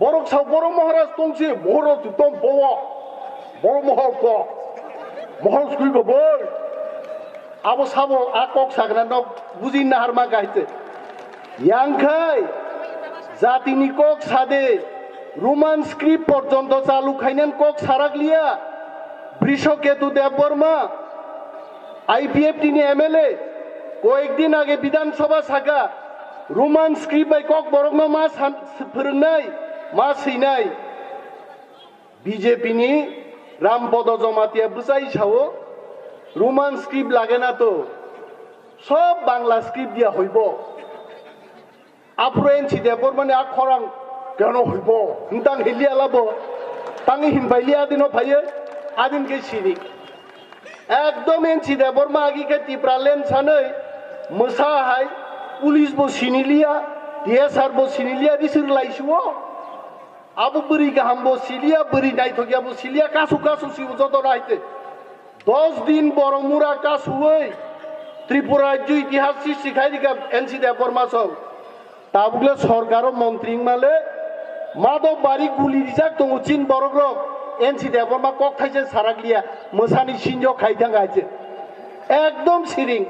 বরক সাউ বড় মহারাজ তংসি মহর তুতম বওয়া বড় মহল ক মহল স্কুল বই আবো সাবো আকক সাগরা ন বুঝিন না হারমা গাইতে ইয়াংখাই জাতিনি কক সাদে রোমান স্ক্রিপ্ট পর্যন্ত চালু খাইনেন কক সারাগলিয়া বৃষকেতু দেববর্মা আইপিএফ তিনি এমএলএ কয়েকদিন আগে বিধানসভা শাখা রোমান স্ক্রিপ্ট বাই কক বরং মা फोरोंनाय मा सैनाय বিজেপি নি রামপদ জমাতিয়া বুঝাই ছাও রোমান স্ক্রিপ্ট লাগে না তো সব বাংলা স্ক্রিপ্ট দিয়া হইব আপ্রেন ছিদেবর মানে আ খরাং কেন হইব নতাং হিলিয়া লাব তাঙ্গি হিনবাইলিয়া দিন ফাইয়ে আদিন কে সিরি একদম এন ছিদেবর মা আগিকে টিপ্রালেন সাनै মোসা হাই পুলিশ বো সিনিলিয়া ডিএসআর বো সিনিলিয়া বিসির লাইসুও আবু বরি গাহাম বো সিলিয়া বরি নাইথকিয়া বো সিলিয়া কাসু কাসু সিউ যত রাইতে 10 দিন বড়মুরা কাসুই ত্রিপুরা রাজ্য ইতিহাস শিখাই দিকা এনসি দেবর মাসল তাবুগলে সরকার মন্ত্রী মালে মাদক বাড়ি গুলি দিজাক দङ চিন বড়গ্রক এনসি দেবর মা কক খাইছে সারাগলিয়া মোসানি সিনজ খাইথাং গাইছে একদম সিরিং